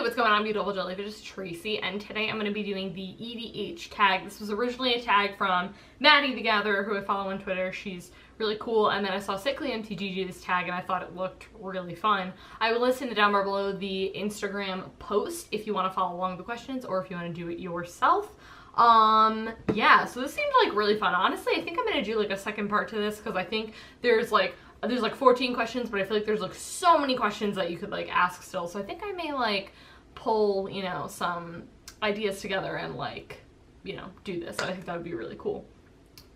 what's going on, beautiful Jellyfish? It's Tracy, and today I'm going to be doing the EDH tag. This was originally a tag from Maddie the Gatherer, who I follow on Twitter. She's really cool, and then I saw Sickly MTG do this tag, and I thought it looked really fun. I will listen to down below the Instagram post if you want to follow along with the questions, or if you want to do it yourself. Yeah, so this seemed like really fun. Honestly, I think I'm going to do like a second part to this, because I think there's like 14 questions, but I feel like there's like so many questions that you could like ask still. So I think I may like pull, you know, some ideas together and like, you know, do this. I think that would be really cool.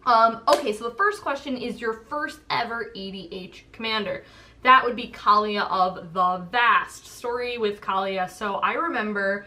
Okay, so the first question is your first ever EDH commander. That would be Kalia of the Vast. Story with Kalia. So I remember,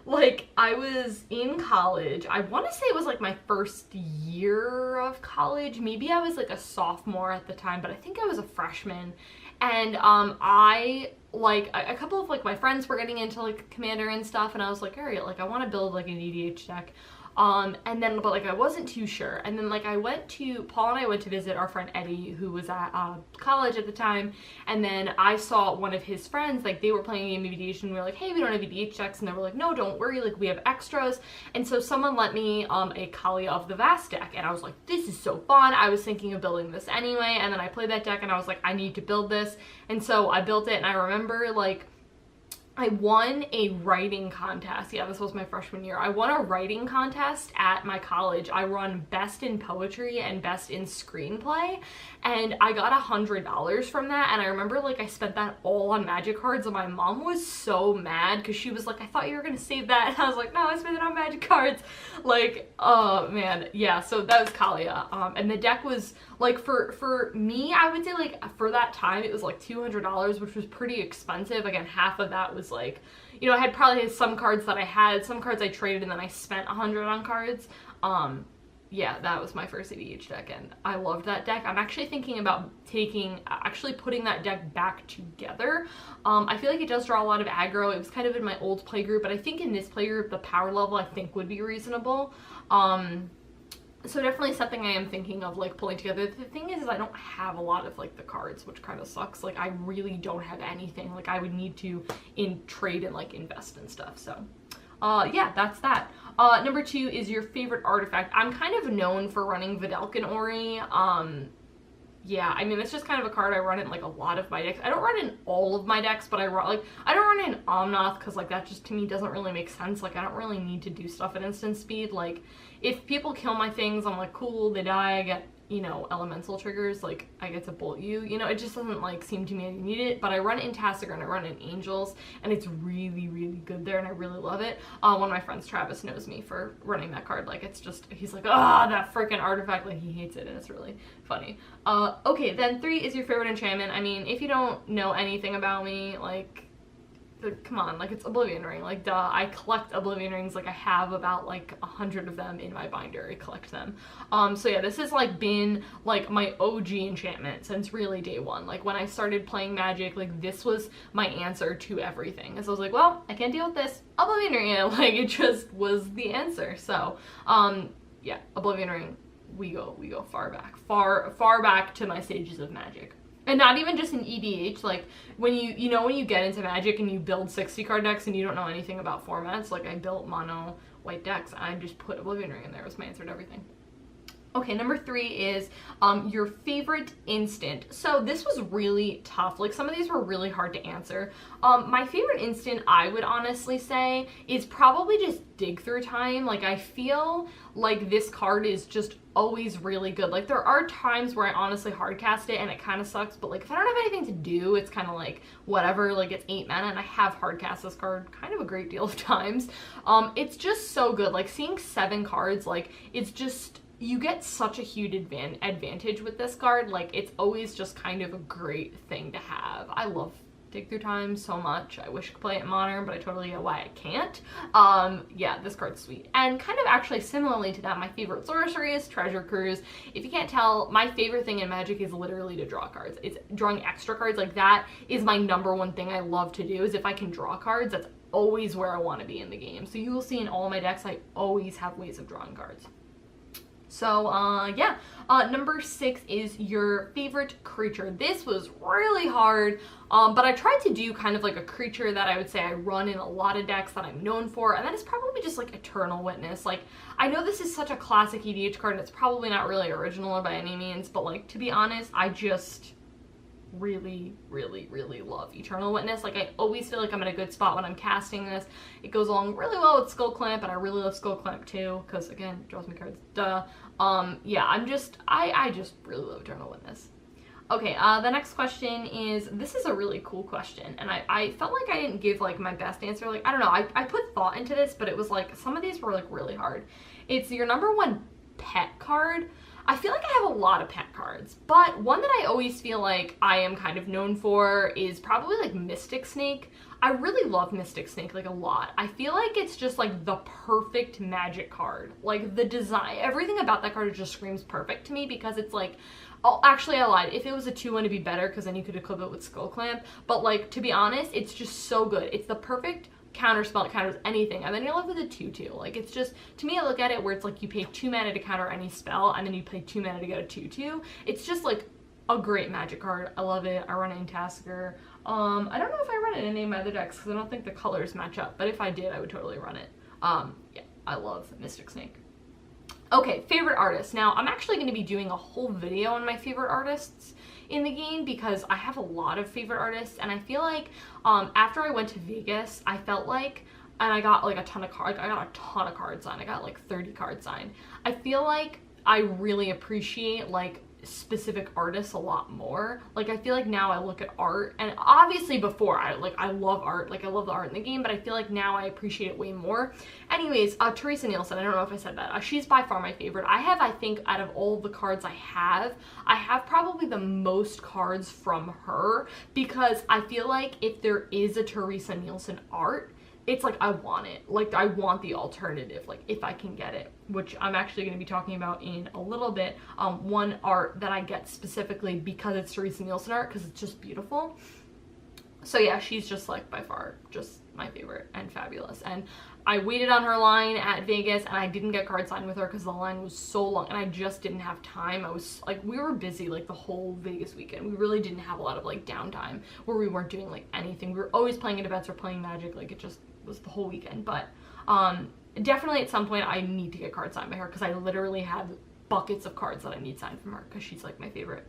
like, I was in college. I want to say it was like my first year of college. Maybe I was like a sophomore at the time, but I think I was a freshman. And I, like, a couple of like my friends were getting into like Commander and stuff, and I was like, alright, like I want to build like an EDH deck. And then, but like I wasn't too sure. And then like Paul and I went to visit our friend Eddie, who was at college at the time. And then I saw one of his friends, like they were playing a game of EDH, and we were like, hey, we don't have EDH decks. And they were like, no, don't worry, like we have extras. And so someone lent me a Kalia of the Vast deck, and I was like, this is so fun. I was thinking of building this anyway. And then I played that deck, and I was like, I need to build this. And so I built it, and I remember like I won a writing contest. Yeah, this was my freshman year. I won a writing contest at my college. I won best in poetry and best in screenplay, and I got $100 from that. And I remember like I spent that all on Magic cards, and my mom was so mad because she was like, I thought you were gonna save that. And I was like, no, I spent it on Magic cards. Like, oh man, yeah. So that was Kalia, and the deck was like for me, I would say like for that time it was like $200, which was pretty expensive. Again, half of that was like, you know, I had probably some cards that I had, some cards I traded, and then I spent 100 on cards. Yeah, that was my first EDH deck, and I loved that deck. I'm actually thinking about putting that deck back together. I feel like it does draw a lot of aggro. It was kind of in my old playgroup, but I think in this playgroup, the power level I think would be reasonable. So definitely something I am thinking of like pulling together. The thing is I don't have a lot of like the cards, which kind of sucks. Like I really don't have anything. Like I would need to trade and like invest and stuff. So yeah, that's that. Number 2 is your favorite artifact. I'm kind of known for running Vidalcan Ori. Yeah, I mean, it's just kind of a card I run in like a lot of my decks. I don't run in all of my decks, but I don't run in Omnath because like that just to me doesn't really make sense. Like I don't really need to do stuff at instant speed. Like if people kill my things, I'm like, cool, they die, I get, you know, elemental triggers, like I get to bolt you, you know, it just doesn't like seem to me I need it. But I run it in Tassiger and I run it in Angels, and it's really, really good there, and I really love it. One of my friends, Travis, knows me for running that card. Like it's just, he's like, ah, that freaking artifact, like he hates it, and it's really funny. Okay, then 3 is your favorite enchantment. I mean, if you don't know anything about me, like come on, like it's Oblivion Ring, like duh. I collect Oblivion Rings, like I have about like 100 of them in my binder. I collect them. So yeah, this has like been like my OG enchantment since really day one. Like when I started playing Magic, like this was my answer to everything. And so I was like, well, I can't deal with this, Oblivion Ring it. Like it just was the answer. So yeah, Oblivion Ring, we go far back to my stages of Magic. And not even just in EDH, like when when you get into Magic and you build 60 card decks and you don't know anything about formats, like I built mono white decks, and I just put Oblivion Ring in there as my answer to everything. Okay, number 3 is your favorite instant. So this was really tough. Like some of these were really hard to answer. My favorite instant, I would honestly say, is probably just Dig Through Time. Like I feel like this card is just always really good. Like there are times where I honestly hardcast it and it kind of sucks, but like if I don't have anything to do, it's kind of like whatever. Like it's 8 mana, and I have hardcast this card kind of a great deal of times. It's just so good. Like seeing 7 cards, like it's just, you get such a huge advantage with this card. Like it's always just kind of a great thing to have. I love Dig Through Time so much. I wish I could play it in Modern, but I totally get why I can't. Yeah, this card's sweet. And kind of actually similarly to that, my favorite sorcery is Treasure Cruise. If you can't tell, my favorite thing in Magic is literally to draw cards. It's drawing extra cards. Like that is my number one thing I love to do, is if I can draw cards, that's always where I want to be in the game. So you will see in all my decks, I always have ways of drawing cards. So, yeah. Number 6 is your favorite creature. This was really hard, but I tried to do kind of like a creature that I would say I run in a lot of decks that I'm known for, and that is probably just like Eternal Witness. Like, I know this is such a classic EDH card, and it's probably not really original by any means, but like, to be honest, I just really love Eternal Witness. Like, I always feel like I'm in a good spot when I'm casting this. It goes along really well with Skull Clamp, and I really love Skull Clamp too, because again, draws me cards, duh. Yeah, I just really love Eternal Witness. Okay, the next question is, this is a really cool question, and I felt like I didn't give like my best answer. Like, I don't know, I put thought into this, but it was like, some of these were like really hard. It's your number 1 pet card. I feel like I have a lot of pet cards, but one that I always feel like I am kind of known for is probably like Mystic Snake. I really love Mystic Snake like a lot. I feel like it's just like the perfect Magic card. Like, the design, everything about that card just screams perfect to me, because it's like, oh, actually I lied. If it was a 2-1 it'd be better, because then you could equip it with Skull Clamp. But like, to be honest, it's just so good. It's the perfect counter spell. It counters anything, and then you're left with a 2/2. Like, it's just, to me, I look at it where it's like you pay 2 mana to counter any spell, and then you pay 2 mana to get a 2/2. It's just like a great Magic card. I love it. I run it in Tasker. I don't know if I run it in any of my other decks, because I don't think the colors match up, but if I did, I would totally run it. Yeah, I love Mystic Snake. Okay, favorite artist. Now, I'm actually going to be doing a whole video on my favorite artists in the game, because I have a lot of favorite artists, and I feel like after I went to Vegas, I felt like, and I got like a ton of cards, I got a ton of cards signed. I got like 30 cards signed. I feel like I really appreciate like specific artists a lot more. Like, I feel like now I look at art, and obviously before I love art, like I love the art in the game, but I feel like now I appreciate it way more. Anyways, Teresa Nielsen, I don't know if I said that, she's by far my favorite. I think out of all the cards I have probably the most cards from her, because I feel like if there is a Teresa Nielsen art, it's like, I want it. Like, I want the alternative, like, if I can get it, which I'm actually going to be talking about in a little bit. One art that I get specifically because it's Teresa Nielsen art, because it's just beautiful. So yeah, she's just like by far just my favorite and fabulous. And I waited on her line at Vegas, and I didn't get card signed with her because the line was so long, and I just didn't have time. I was like, we were busy like the whole Vegas weekend. We really didn't have a lot of like downtime where we weren't doing like anything. We were always playing at events or playing Magic. Like, it just was the whole weekend. But definitely at some point I need to get cards signed by her, because I literally have buckets of cards that I need signed from her, because she's like my favorite.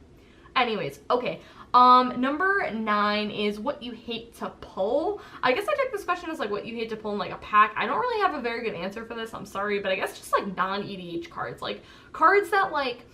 Anyways, okay, number 9 is what you hate to pull. I guess I took this question as like what you hate to pull in like a pack. I don't really have a very good answer for this, I'm sorry, but I guess just like non-EDH cards, like cards that like,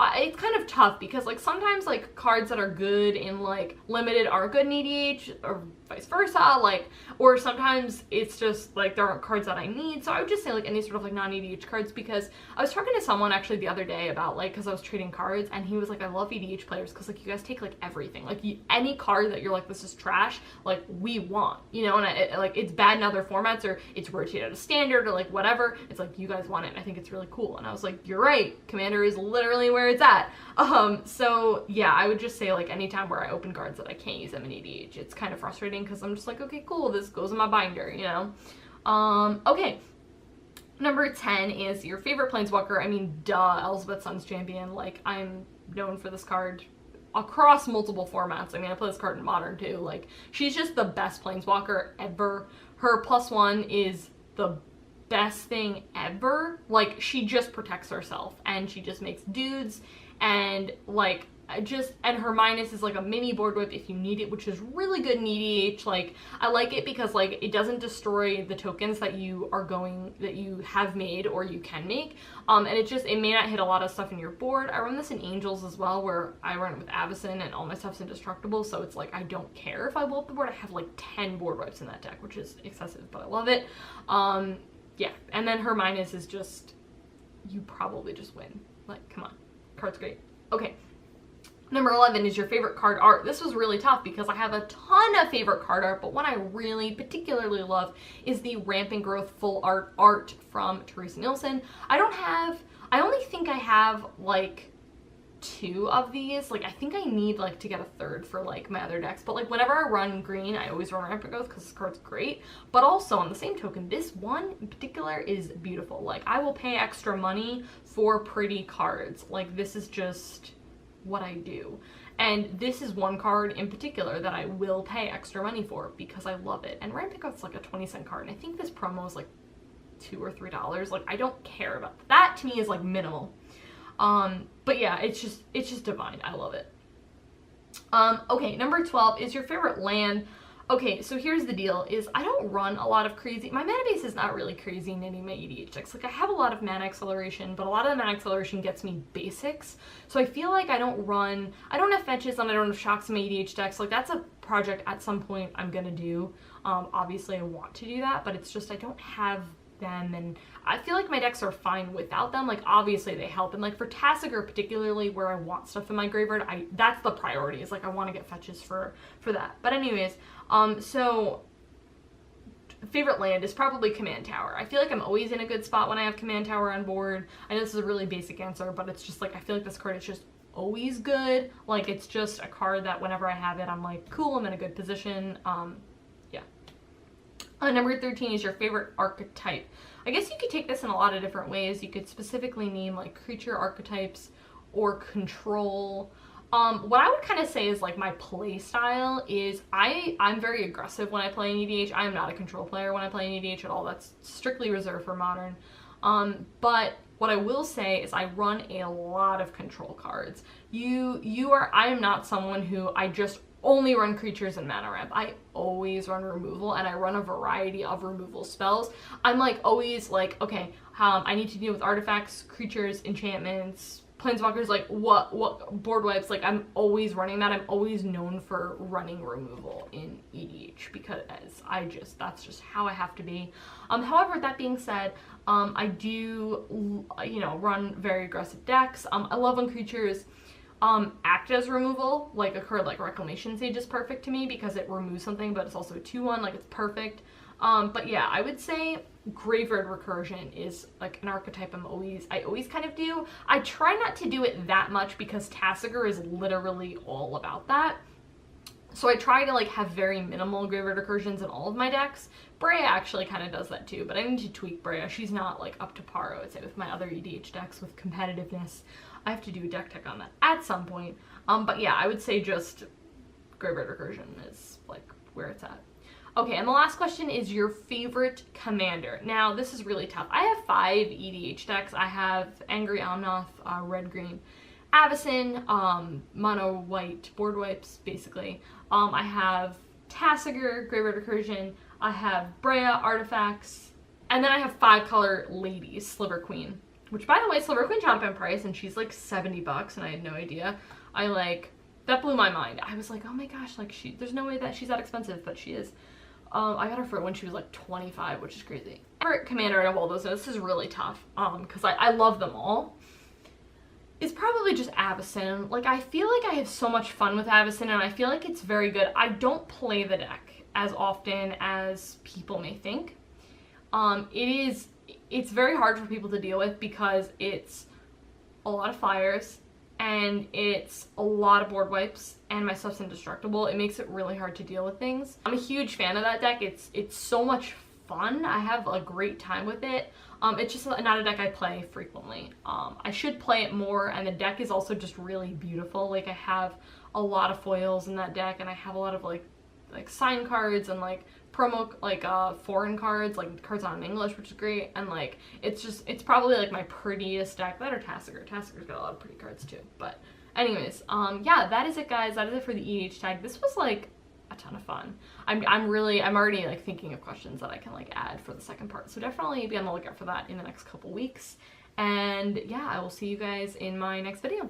it's kind of tough, because like sometimes like cards that are good in like limited aren't good in EDH, or vice versa, like, or sometimes it's just like there aren't cards that I need. So I would just say like any sort of like non-EDH cards, because I was talking to someone actually the other day about like, because I was trading cards, and he was like, I love EDH players because like you guys take like everything, like any card that you're like, this is trash, like we want, you know, and like it's bad in other formats, or it's rotated out of standard, or like whatever, it's like you guys want it, and I think it's really cool. And I was like, you're right, Commander is literally where it's at. So yeah, I would just say like anytime where I open cards that I can't use them in EDH, it's kind of frustrating, because I'm just like, okay, cool, this goes in my binder, you know? Okay. Number 10 is your favorite Planeswalker. I mean, duh, Elspeth Sun's Champion. Like, I'm known for this card across multiple formats. I mean, I play this card in Modern too. Like, she's just the best Planeswalker ever. Her +1 is the best thing ever. Like, she just protects herself, and she just makes dudes, and like, and her minus is like a mini board whip if you need it, which is really good in EDH. Like, I like it because like it doesn't destroy the tokens that you have made or you can make, and it may not hit a lot of stuff in your board. I run this in Angels as well, where I run it with Avacyn, and all my stuff's indestructible, so it's like I don't care if I blow up the board. I have like 10 board wipes in that deck, which is excessive, but I love it. Yeah, and then her minus is just, you probably just win. Like, come on, card's great. Okay. Number 11 is your favorite card art. This was really tough because I have a ton of favorite card art, but one I really particularly love is the Rampant Growth full art from Teresa Nielsen. I only think I have like 2 of these. Like, I think I need, like, to get a third for, like, my other decks. But, like, whenever I run green, I always run Rampant Growth because this card's great. But also, on the same token, this one in particular is beautiful. Like, I will pay extra money for pretty cards. Like, this is just what I do. And this is one card in particular that I will pay extra money for because I love it. And Rampant Growth's like a 20-cent card. And I think this promo is, like, $2 or $3. Like, I don't care about that. That, to me, is, like, minimal. But yeah, it's just divine. I love it. Okay, number 12 is your favorite land. Okay, so here's the deal, is I don't run a lot of crazy, my mana base is not really crazy in any of my EDH decks. Like, I have a lot of mana acceleration, but a lot of the mana acceleration gets me basics. So I feel like I don't have fetches and I don't have shocks in my EDH decks. Like, that's a project at some point I'm gonna do. Obviously I want to do that, but it's just I don't have them, and I feel like my decks are fine without them. Like, obviously they help, and like for Tasigur particularly, where I want stuff in my graveyard, that's the priority, is like I want to get fetches for that. But anyways, so favorite land is probably Command Tower. I feel like I'm always in a good spot when I have Command Tower on board. I know this is a really basic answer, but it's just like I feel like this card is just always good. Like, it's just a card that whenever I have it, I'm like, cool, I'm in a good position. Yeah. Number 13 is your favorite archetype. I guess you could take this in a lot of different ways. You could specifically name like creature archetypes or control. What I would kind of say is like my play style is I'm very aggressive when I play in EDH. I am not a control player when I play in EDH at all. That's strictly reserved for Modern. But what I will say is I run a lot of control cards. I am not someone who I just only run creatures and mana ramp. I always run removal, and I run a variety of removal spells. I'm like always like, okay, I need to deal with artifacts, creatures, enchantments, planeswalkers, like what board wipes. Like, I'm always running that. I'm always known for running removal in EDH because that's just how I have to be. However, that being said, I do, run very aggressive decks. I love when creatures act as removal. Like a card like Reclamation Sage is perfect to me because it removes something, but it's also a 2/1, like it's perfect. But yeah, I would say Graveyard Recursion is like an archetype I always kind of do. I try not to do it that much because Tasigur is literally all about that. So I try to like have very minimal Graveyard Recursions in all of my decks. Breya actually kind of does that too, but I need to tweak Breya. She's not like up to par, I would say, with my other EDH decks with competitiveness. I have to do a deck tech on that at some point. But yeah, I would say just Graveyard Recursion is like where it's at. Okay, and the last question is your favorite commander. Now, this is really tough. I have 5 EDH decks. I have Angry Omnath, red-green, Avacyn, mono white board wipes, basically. I have Tasigur, Graveyard Recursion. I have Breya, artifacts. And then I have 5-color ladies, Sliver Queen. Which, by the way, Sliver Queen jumped in price, and she's like $70, and I had no idea. That blew my mind. I was like, oh my gosh, like there's no way that she's that expensive, but she is. I got her for when she was like 25, which is crazy. Favorite commander out of all those, this is really tough, because I love them all. It's probably just Avacyn. Like, I feel like I have so much fun with Avacyn, and I feel like it's very good. I don't play the deck as often as people may think. It's very hard for people to deal with because it's a lot of flyers, and it's a lot of board wipes, and my stuff's indestructible. It makes it really hard to deal with things. I'm a huge fan of that deck. It's so much fun. I have a great time with it. It's just not a deck I play frequently. I should play it more, and the deck is also just really beautiful. Like, I have a lot of foils in that deck, and I have a lot of like sign cards and like promo, like foreign cards, like cards on in English, which is great. And like it's probably like my prettiest deck. That or Tasigur. Tasigur's got a lot of pretty cards too. But anyways, yeah, that is it, guys. That is it for the EDH tag. This was like a ton of fun. I'm already like thinking of questions that I can like add for the second part. So definitely be on the lookout for that in the next couple weeks. And yeah, I will see you guys in my next video.